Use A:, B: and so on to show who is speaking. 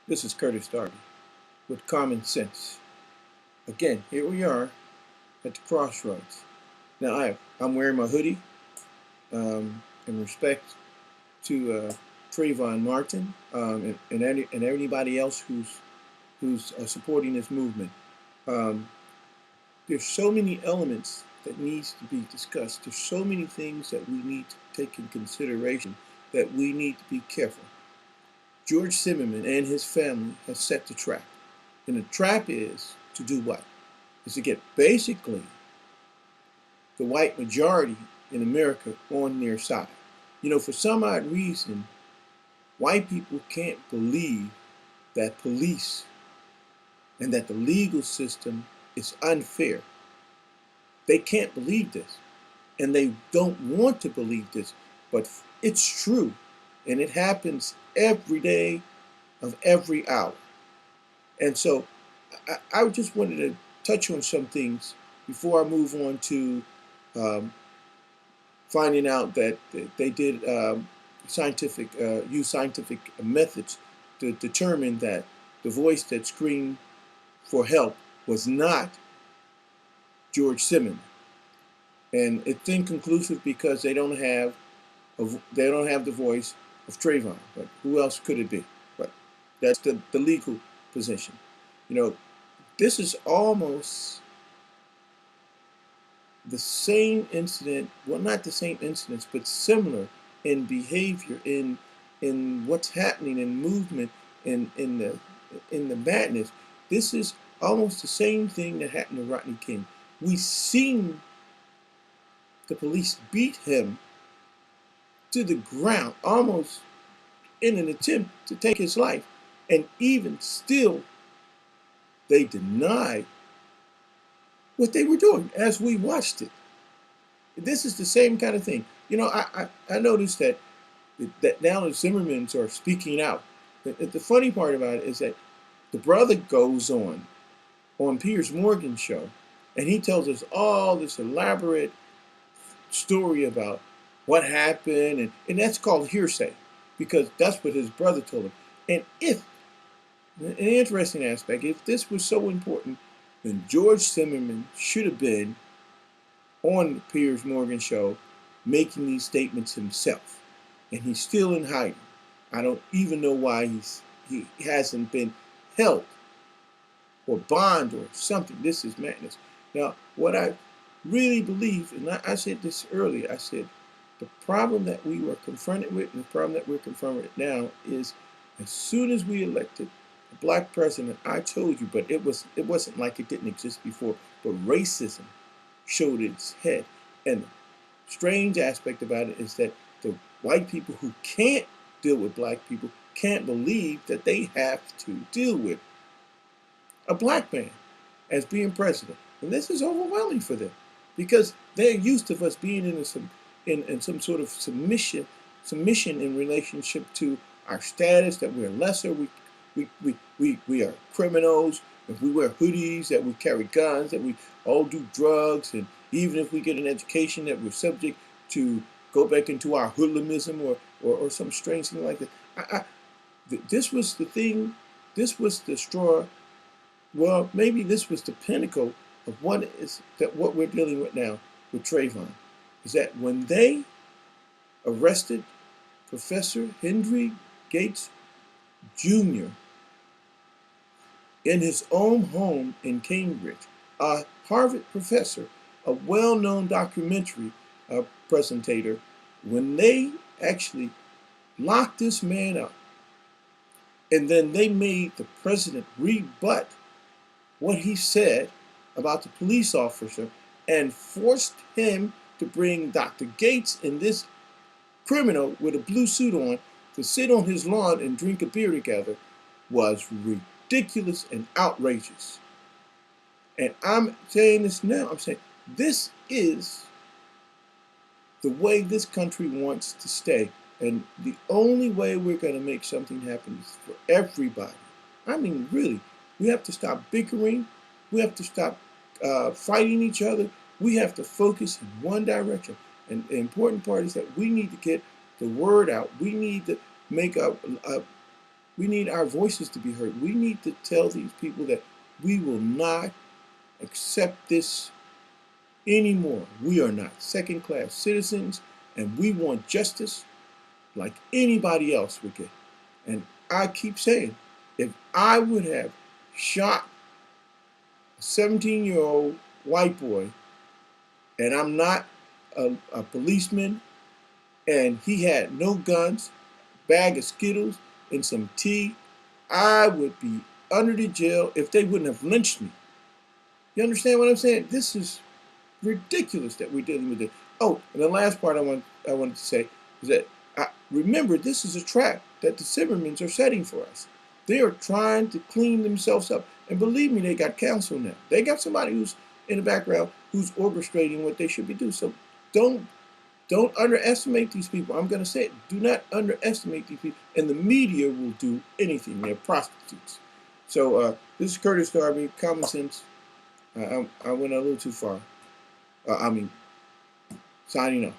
A: This is Curtis Darby with Common Sense. Again, here we are at the crossroads. Now, I'm wearing my hoodie in respect to Trayvon Martin and anybody else who's supporting this movement. Um, there's so many elements that needs to be discussed. There's so many things that we need to take in consideration that we need to be careful. George Zimmerman and his family have set the trap. And the trap is to do what? Is to get basically the white majority in America on their side. You know, for some odd reason, white people can't believe that police and that the legal system is unfair. They can't believe this. And they don't want to believe this. But it's true. And it happens every day of every hour. And so I just wanted to touch on some things before I move on to finding out that they did use scientific methods to determine that the voice that screamed for help was not George Zimmerman. And it's inconclusive because they don't have the voice of Trayvon. But who else could it be? But that's the legal position. You know, this is almost the same incident, well, not the same incidents, but similar in behavior, in what's happening in movement, in the madness. This is almost the same thing that happened to Rodney King. We seen the police beat him to the ground, almost in an attempt to take his life. And even still, they denied what they were doing as we watched it. This is the same kind of thing. You know, I noticed that now the Zimmermans are speaking out. The funny part about it is that the brother goes on Piers Morgan's show, and he tells us all this elaborate story about what happened, and that's called hearsay, because that's what his brother told him. And if, an interesting aspect, if this was so important, then George Zimmerman should have been on the Piers Morgan show making these statements himself. And he's still in hiding. I don't even know why he hasn't been held or bond or something. This is madness. Now, what I really believe, and I said this earlier, I said the problem that we were confronted with and the problem that we're confronted with now is as soon as we elected a black president, I told you, but it wasn't like it didn't exist before, but racism showed its head. And the strange aspect about it is that the white people who can't deal with black people can't believe that they have to deal with a black man as being president. And this is overwhelming for them because they're used to us being in some sort of submission in relationship to our status, that we're lesser, we are criminals, if we wear hoodies, that we carry guns, that we all do drugs, and even if we get an education that we're subject to go back into our hoodlumism or some strange thing like that. This was the thing, this was the straw, well, maybe this was the pinnacle of what we're dealing with now with Trayvon, is that when they arrested Professor Henry Gates Jr. in his own home in Cambridge, a Harvard professor, a well-known documentary presentator, when they actually locked this man up, and then they made the president rebut what he said about the police officer and forced him to bring Dr. Gates and this criminal with a blue suit on to sit on his lawn and drink a beer together, was ridiculous and outrageous. And I'm saying this now, I'm saying this is the way this country wants to stay. And the only way we're going to make something happen is for everybody. I mean, really, we have to stop bickering. We have to stop fighting each other. We have to focus in one direction. And the important part is that we need to get the word out. We need to make We need our voices to be heard. We need to tell these people that we will not accept this anymore. We are not second-class citizens, and we want justice like anybody else would get. And I keep saying, if I would have shot a 17-year-old white boy, and I'm not a policeman, and he had no guns, bag of Skittles, and some tea, I would be under the jail if they wouldn't have lynched me. You understand what I'm saying? This is ridiculous that we're dealing with it. Oh, and the last part I wanted to say is that remember, this is a trap that the Zimmermans are setting for us. They are trying to clean themselves up, and believe me, they got counsel now. They got somebody who's in the background who's orchestrating what they should be doing. So don't underestimate these people. I'm going to say it. Do not underestimate these people. And the media will do anything. They're prostitutes. So this is Curtis Darby, Common Sense. I went a little too far. Signing off.